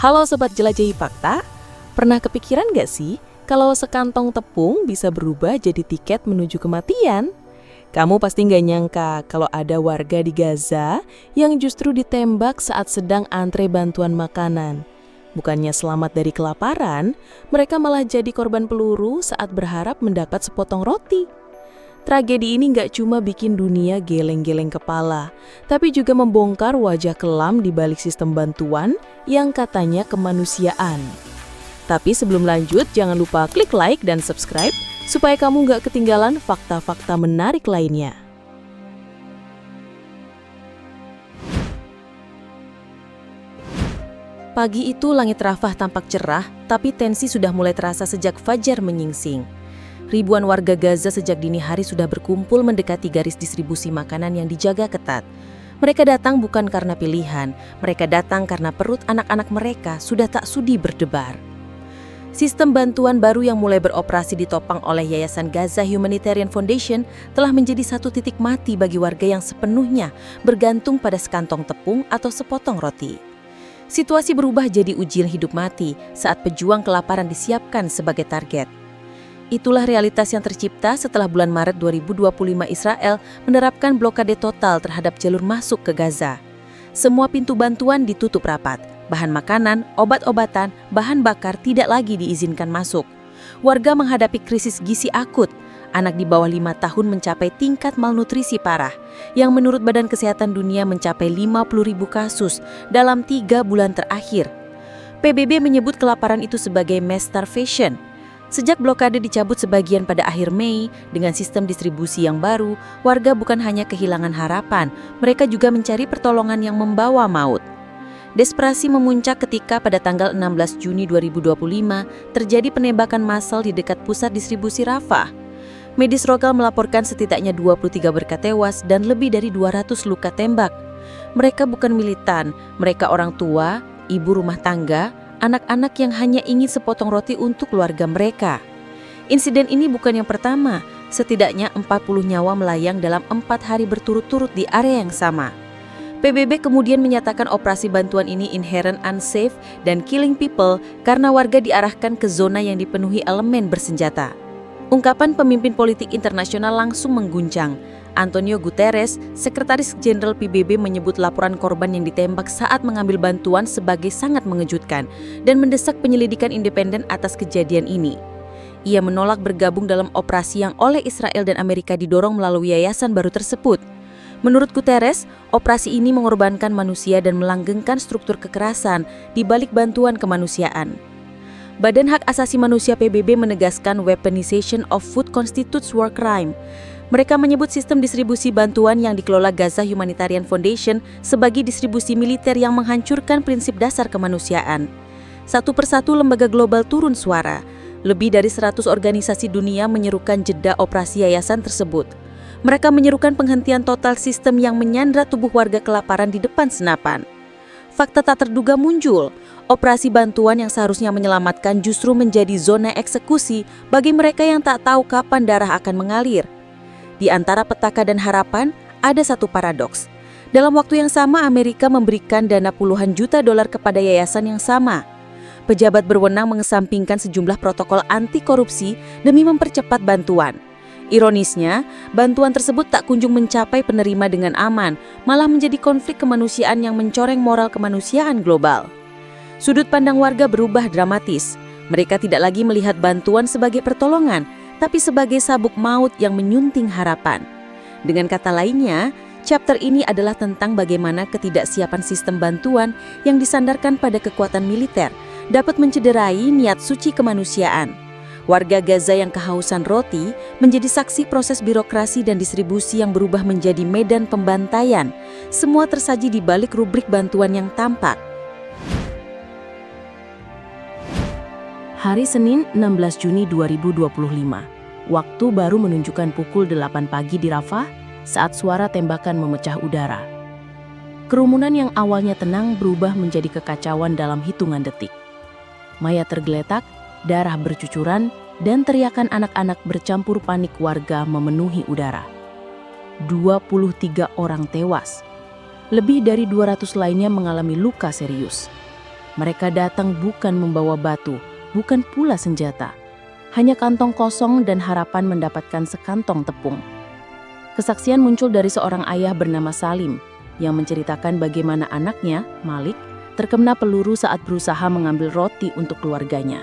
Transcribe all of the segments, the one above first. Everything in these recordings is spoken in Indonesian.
Halo Sobat Jelajahi Fakta, pernah kepikiran gak sih kalau sekantong tepung bisa berubah jadi tiket menuju kematian? Kamu pasti nggak nyangka kalau ada warga di Gaza yang justru ditembak saat sedang antre bantuan makanan. Bukannya selamat dari kelaparan, mereka malah jadi korban peluru saat berharap mendapat sepotong roti. Tragedi ini nggak cuma bikin dunia geleng-geleng kepala, tapi juga membongkar wajah kelam di balik sistem bantuan yang katanya kemanusiaan. Tapi sebelum lanjut, jangan lupa klik like dan subscribe supaya kamu nggak ketinggalan fakta-fakta menarik lainnya. Pagi itu langit Rafah tampak cerah, tapi tensi sudah mulai terasa sejak fajar menyingsing. Ribuan warga Gaza sejak dini hari sudah berkumpul mendekati garis distribusi makanan yang dijaga ketat. Mereka datang bukan karena pilihan, mereka datang karena perut anak-anak mereka sudah tak sudi berdebar. Sistem bantuan baru yang mulai beroperasi ditopang oleh Yayasan Gaza Humanitarian Foundation telah menjadi satu titik mati bagi warga yang sepenuhnya bergantung pada sekantong tepung atau sepotong roti. Situasi berubah jadi ujian hidup mati saat pejuang kelaparan disiapkan sebagai target. Itulah realitas yang tercipta setelah bulan Maret 2025 Israel menerapkan blokade total terhadap jalur masuk ke Gaza. Semua pintu bantuan ditutup rapat. Bahan makanan, obat-obatan, bahan bakar tidak lagi diizinkan masuk. Warga menghadapi krisis gizi akut. Anak di bawah 5 tahun mencapai tingkat malnutrisi parah, yang menurut Badan Kesehatan Dunia mencapai 50.000 kasus dalam 3 bulan terakhir. PBB menyebut kelaparan itu sebagai mass starvation. Sejak blokade dicabut sebagian pada akhir Mei, dengan sistem distribusi yang baru, warga bukan hanya kehilangan harapan, mereka juga mencari pertolongan yang membawa maut. Desperasi memuncak ketika pada tanggal 16 Juni 2025 terjadi penembakan massal di dekat pusat distribusi Rafah. Medis lokal melaporkan setidaknya 23 berkat tewas dan lebih dari 200 luka tembak. Mereka bukan militan, mereka orang tua, ibu rumah tangga, anak-anak yang hanya ingin sepotong roti untuk keluarga mereka. Insiden ini bukan yang pertama, setidaknya 40 nyawa melayang dalam 4 hari berturut-turut di area yang sama. PBB kemudian menyatakan operasi bantuan ini inherent unsafe dan killing people karena warga diarahkan ke zona yang dipenuhi elemen bersenjata. Ungkapan pemimpin politik internasional langsung mengguncang. Antonio Guterres, Sekretaris Jenderal PBB menyebut laporan korban yang ditembak saat mengambil bantuan sebagai sangat mengejutkan dan mendesak penyelidikan independen atas kejadian ini. Ia menolak bergabung dalam operasi yang oleh Israel dan Amerika didorong melalui yayasan baru tersebut. Menurut Guterres, operasi ini mengorbankan manusia dan melanggengkan struktur kekerasan di balik bantuan kemanusiaan. Badan Hak Asasi Manusia PBB menegaskan weaponization of food constitutes war crime. Mereka menyebut sistem distribusi bantuan yang dikelola Gaza Humanitarian Foundation sebagai distribusi militer yang menghancurkan prinsip dasar kemanusiaan. Satu persatu lembaga global turun suara. Lebih dari 100 organisasi dunia menyerukan jeda operasi yayasan tersebut. Mereka menyerukan penghentian total sistem yang menyandra tubuh warga kelaparan di depan senapan. Fakta tak terduga muncul. Operasi bantuan yang seharusnya menyelamatkan justru menjadi zona eksekusi bagi mereka yang tak tahu kapan darah akan mengalir. Di antara petaka dan harapan, ada satu paradoks. Dalam waktu yang sama, Amerika memberikan dana puluhan juta dolar kepada yayasan yang sama. Pejabat berwenang mengesampingkan sejumlah protokol anti korupsi demi mempercepat bantuan. Ironisnya, bantuan tersebut tak kunjung mencapai penerima dengan aman, malah menjadi konflik kemanusiaan yang mencoreng moral kemanusiaan global. Sudut pandang warga berubah dramatis. Mereka tidak lagi melihat bantuan sebagai pertolongan, tapi sebagai sabuk maut yang menyunting harapan. Dengan kata lainnya, chapter ini adalah tentang bagaimana ketidaksiapan sistem bantuan yang disandarkan pada kekuatan militer dapat mencederai niat suci kemanusiaan. Warga Gaza yang kehausan roti menjadi saksi proses birokrasi dan distribusi yang berubah menjadi medan pembantaian. Semua tersaji di balik rubrik bantuan yang tampak. Hari Senin 16 Juni 2025, waktu baru menunjukkan pukul 8 pagi di Rafah saat suara tembakan memecah udara. Kerumunan yang awalnya tenang berubah menjadi kekacauan dalam hitungan detik. Mayat tergeletak, darah bercucuran, dan teriakan anak-anak bercampur panik warga memenuhi udara. 23 orang tewas. Lebih dari 200 lainnya mengalami luka serius. Mereka datang bukan membawa batu, bukan pula senjata. Hanya kantong kosong dan harapan mendapatkan sekantong tepung. Kesaksian muncul dari seorang ayah bernama Salim yang menceritakan bagaimana anaknya, Malik, terkena peluru saat berusaha mengambil roti untuk keluarganya.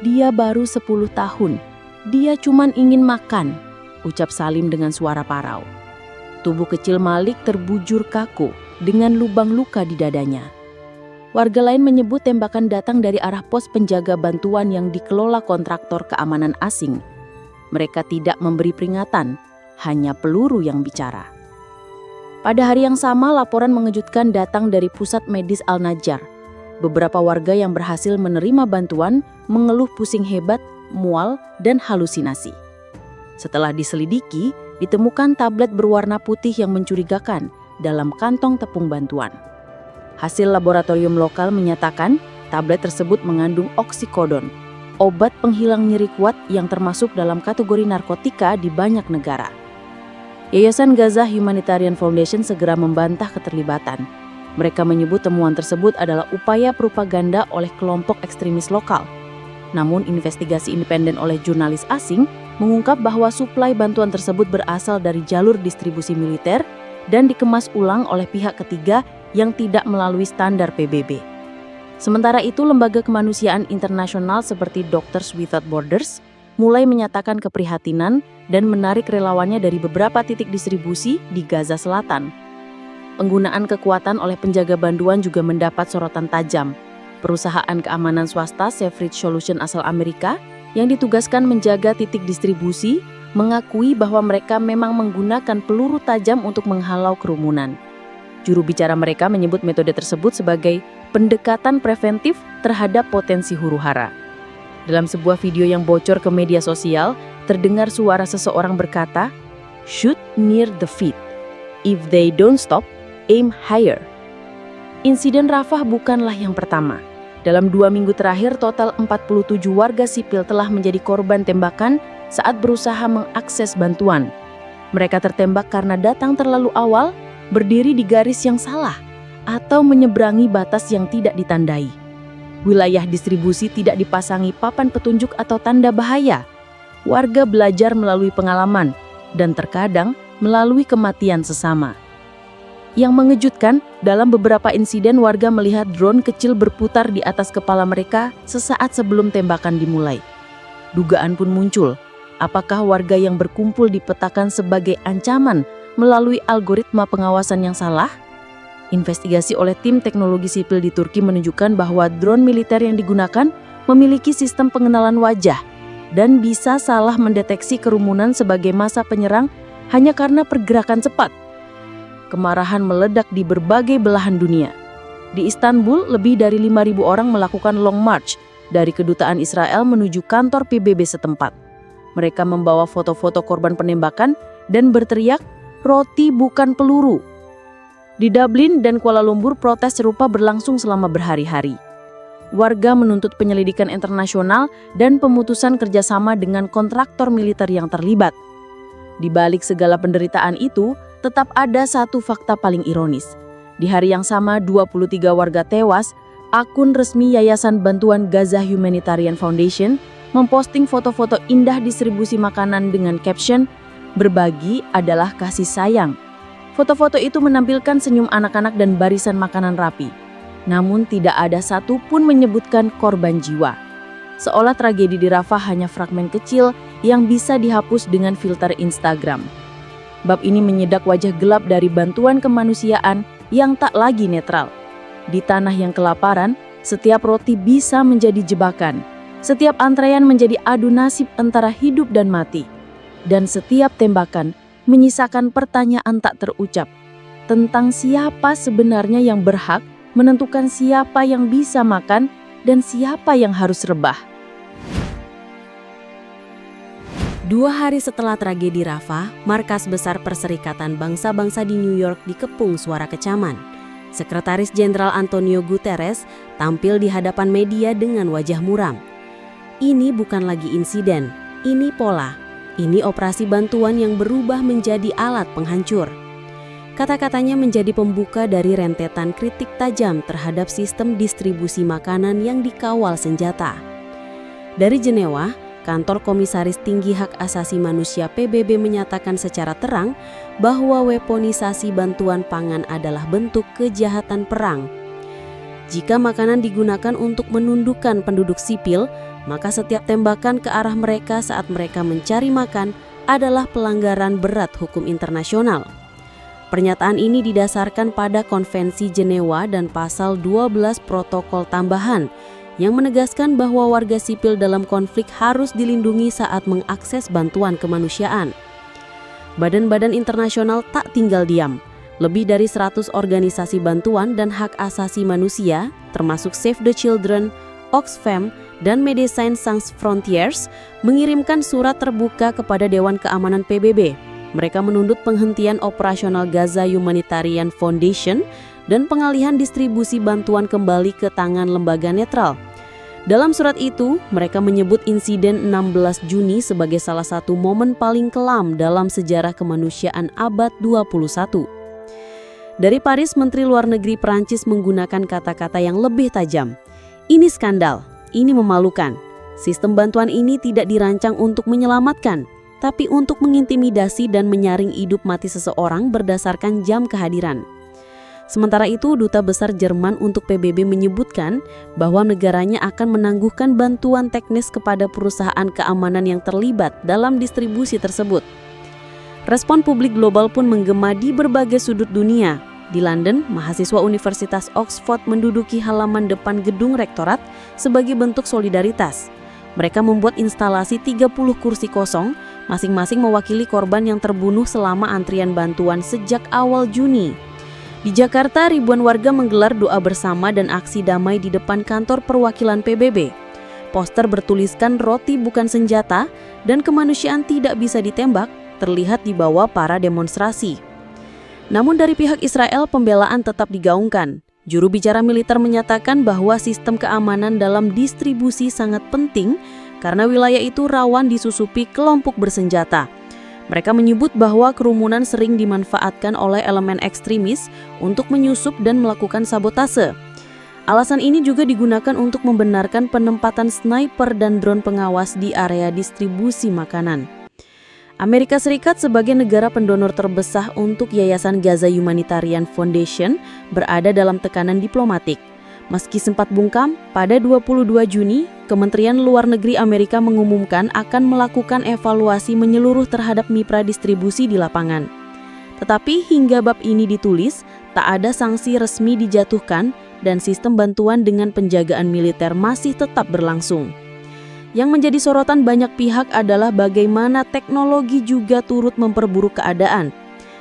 Dia baru 10 tahun. Dia cuman ingin makan, ucap Salim dengan suara parau. Tubuh kecil Malik terbujur kaku dengan lubang luka di dadanya. Warga lain menyebut tembakan datang dari arah pos penjaga bantuan yang dikelola kontraktor keamanan asing. Mereka tidak memberi peringatan, hanya peluru yang bicara. Pada hari yang sama, laporan mengejutkan datang dari Pusat Medis Al-Najjar. Beberapa warga yang berhasil menerima bantuan mengeluh pusing hebat, mual, dan halusinasi. Setelah diselidiki, ditemukan tablet berwarna putih yang mencurigakan dalam kantong tepung bantuan. Hasil laboratorium lokal menyatakan tablet tersebut mengandung oksikodon, obat penghilang nyeri kuat yang termasuk dalam kategori narkotika di banyak negara. Yayasan Gaza Humanitarian Foundation segera membantah keterlibatan. Mereka menyebut temuan tersebut adalah upaya propaganda oleh kelompok ekstremis lokal. Namun investigasi independen oleh jurnalis asing mengungkap bahwa suplai bantuan tersebut berasal dari jalur distribusi militer dan dikemas ulang oleh pihak ketiga yang tidak melalui standar PBB. Sementara itu, lembaga kemanusiaan internasional seperti Doctors Without Borders mulai menyatakan keprihatinan dan menarik relawannya dari beberapa titik distribusi di Gaza Selatan. Penggunaan kekuatan oleh penjaga bantuan juga mendapat sorotan tajam. Perusahaan keamanan swasta Saferidge Solution asal Amerika yang ditugaskan menjaga titik distribusi mengakui bahwa mereka memang menggunakan peluru tajam untuk menghalau kerumunan. Juru bicara mereka menyebut metode tersebut sebagai pendekatan preventif terhadap potensi huru-hara. Dalam sebuah video yang bocor ke media sosial, terdengar suara seseorang berkata, "Shoot near the feet. If they don't stop, aim higher." Insiden Rafah bukanlah yang pertama. Dalam 2 minggu terakhir, total 47 warga sipil telah menjadi korban tembakan saat berusaha mengakses bantuan. Mereka tertembak karena datang terlalu awal, berdiri di garis yang salah, atau menyeberangi batas yang tidak ditandai. Wilayah distribusi tidak dipasangi papan petunjuk atau tanda bahaya. Warga belajar melalui pengalaman dan terkadang melalui kematian sesama. Yang mengejutkan, dalam beberapa insiden warga melihat drone kecil berputar di atas kepala mereka sesaat sebelum tembakan dimulai. Dugaan pun muncul, apakah warga yang berkumpul dipetakan sebagai ancaman melalui algoritma pengawasan yang salah? Investigasi oleh tim teknologi sipil di Turki menunjukkan bahwa drone militer yang digunakan memiliki sistem pengenalan wajah dan bisa salah mendeteksi kerumunan sebagai massa penyerang hanya karena pergerakan cepat. Kemarahan meledak di berbagai belahan dunia. Di Istanbul, lebih dari 5.000 orang melakukan long march dari kedutaan Israel menuju kantor PBB setempat. Mereka membawa foto-foto korban penembakan dan berteriak, "Roti bukan peluru." Di Dublin dan Kuala Lumpur, protes serupa berlangsung selama berhari-hari. Warga menuntut penyelidikan internasional dan pemutusan kerjasama dengan kontraktor militer yang terlibat. Di balik segala penderitaan itu, tetap ada satu fakta paling ironis. Di hari yang sama, 23 warga tewas. Akun resmi Yayasan Bantuan Gaza Humanitarian Foundation memposting foto-foto indah distribusi makanan dengan caption, "Berbagi adalah kasih sayang." Foto-foto itu menampilkan senyum anak-anak dan barisan makanan rapi. Namun tidak ada satupun menyebutkan korban jiwa. Seolah tragedi di Rafah hanya fragmen kecil yang bisa dihapus dengan filter Instagram. Bab ini menyedak wajah gelap dari bantuan kemanusiaan yang tak lagi netral. Di tanah yang kelaparan, setiap roti bisa menjadi jebakan. Setiap antrean menjadi adu nasib antara hidup dan mati. Dan setiap tembakan menyisakan pertanyaan tak terucap tentang siapa sebenarnya yang berhak menentukan siapa yang bisa makan dan siapa yang harus rebah. 2 hari setelah tragedi Rafah, markas besar Perserikatan Bangsa-Bangsa di New York dikepung suara kecaman. Sekretaris Jenderal Antonio Guterres tampil di hadapan media dengan wajah muram. Ini bukan lagi insiden, ini pola. Ini operasi bantuan yang berubah menjadi alat penghancur. Kata-katanya menjadi pembuka dari rentetan kritik tajam terhadap sistem distribusi makanan yang dikawal senjata. Dari Jenewa, Kantor Komisaris Tinggi Hak Asasi Manusia PBB menyatakan secara terang bahwa weaponisasi bantuan pangan adalah bentuk kejahatan perang. Jika makanan digunakan untuk menundukkan penduduk sipil, maka setiap tembakan ke arah mereka saat mereka mencari makan adalah pelanggaran berat hukum internasional. Pernyataan ini didasarkan pada Konvensi Jenewa dan Pasal 12 Protokol Tambahan yang menegaskan bahwa warga sipil dalam konflik harus dilindungi saat mengakses bantuan kemanusiaan. Badan-badan internasional tak tinggal diam. Lebih dari 100 organisasi bantuan dan hak asasi manusia, termasuk Save the Children, Oxfam, dan Médecins Sans Frontières, mengirimkan surat terbuka kepada Dewan Keamanan PBB. Mereka menuntut penghentian operasional Gaza Humanitarian Foundation dan pengalihan distribusi bantuan kembali ke tangan lembaga netral. Dalam surat itu, mereka menyebut insiden 16 Juni sebagai salah satu momen paling kelam dalam sejarah kemanusiaan abad 21. Dari Paris, Menteri Luar Negeri Prancis menggunakan kata-kata yang lebih tajam. Ini skandal, ini memalukan. Sistem bantuan ini tidak dirancang untuk menyelamatkan, tapi untuk mengintimidasi dan menyaring hidup mati seseorang berdasarkan jam kehadiran. Sementara itu, Duta Besar Jerman untuk PBB menyebutkan bahwa negaranya akan menangguhkan bantuan teknis kepada perusahaan keamanan yang terlibat dalam distribusi tersebut. Respon publik global pun menggema di berbagai sudut dunia. Di London, mahasiswa Universitas Oxford menduduki halaman depan gedung rektorat sebagai bentuk solidaritas. Mereka membuat instalasi 30 kursi kosong, masing-masing mewakili korban yang terbunuh selama antrian bantuan sejak awal Juni. Di Jakarta, ribuan warga menggelar doa bersama dan aksi damai di depan kantor perwakilan PBB. Poster bertuliskan roti bukan senjata dan kemanusiaan tidak bisa ditembak, terlihat di bawah para demonstrasi. Namun dari pihak Israel, pembelaan tetap digaungkan. Juru bicara militer menyatakan bahwa sistem keamanan dalam distribusi sangat penting karena wilayah itu rawan disusupi kelompok bersenjata. Mereka menyebut bahwa kerumunan sering dimanfaatkan oleh elemen ekstremis untuk menyusup dan melakukan sabotase. Alasan ini juga digunakan untuk membenarkan penempatan sniper dan drone pengawas di area distribusi makanan. Amerika Serikat sebagai negara pendonor terbesar untuk Yayasan Gaza Humanitarian Foundation berada dalam tekanan diplomatik. Meski sempat bungkam, pada 22 Juni, Kementerian Luar Negeri Amerika mengumumkan akan melakukan evaluasi menyeluruh terhadap mitra distribusi di lapangan. Tetapi hingga bab ini ditulis, tak ada sanksi resmi dijatuhkan dan sistem bantuan dengan penjagaan militer masih tetap berlangsung. Yang menjadi sorotan banyak pihak adalah bagaimana teknologi juga turut memperburuk keadaan.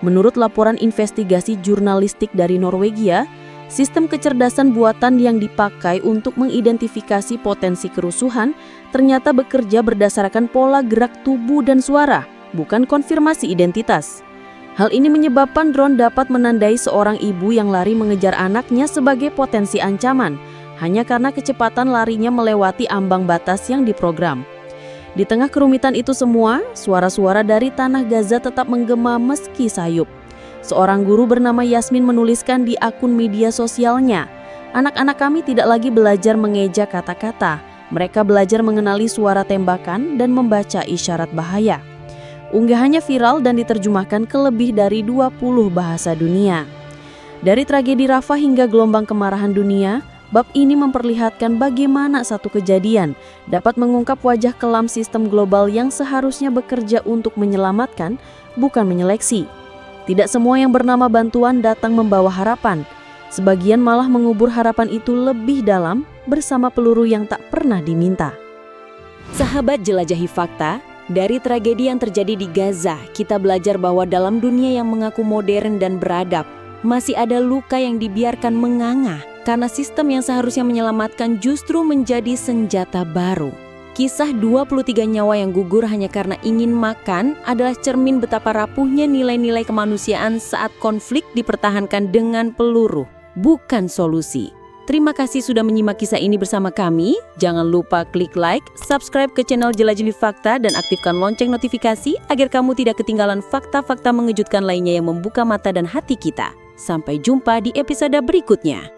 Menurut laporan investigasi jurnalistik dari Norwegia, sistem kecerdasan buatan yang dipakai untuk mengidentifikasi potensi kerusuhan ternyata bekerja berdasarkan pola gerak tubuh dan suara, bukan konfirmasi identitas. Hal ini menyebabkan drone dapat menandai seorang ibu yang lari mengejar anaknya sebagai potensi ancaman, hanya karena kecepatan larinya melewati ambang batas yang diprogram. Di tengah kerumitan itu semua, suara-suara dari tanah Gaza tetap menggema meski sayup. Seorang guru bernama Yasmin menuliskan di akun media sosialnya, "Anak-anak kami tidak lagi belajar mengeja kata-kata, mereka belajar mengenali suara tembakan dan membaca isyarat bahaya." Unggahannya viral dan diterjemahkan ke lebih dari 20 bahasa dunia. Dari tragedi Rafah hingga gelombang kemarahan dunia, bab ini memperlihatkan bagaimana satu kejadian dapat mengungkap wajah kelam sistem global yang seharusnya bekerja untuk menyelamatkan, bukan menyeleksi. Tidak semua yang bernama bantuan datang membawa harapan. Sebagian malah mengubur harapan itu lebih dalam bersama peluru yang tak pernah diminta. Sahabat jelajahi fakta, dari tragedi yang terjadi di Gaza, kita belajar bahwa dalam dunia yang mengaku modern dan beradab, masih ada luka yang dibiarkan menganga karena sistem yang seharusnya menyelamatkan justru menjadi senjata baru. Kisah 23 nyawa yang gugur hanya karena ingin makan adalah cermin betapa rapuhnya nilai-nilai kemanusiaan saat konflik dipertahankan dengan peluru, bukan solusi. Terima kasih sudah menyimak kisah ini bersama kami. Jangan lupa klik like, subscribe ke channel Jelajah Fakta, dan aktifkan lonceng notifikasi agar kamu tidak ketinggalan fakta-fakta mengejutkan lainnya yang membuka mata dan hati kita. Sampai jumpa di episode berikutnya.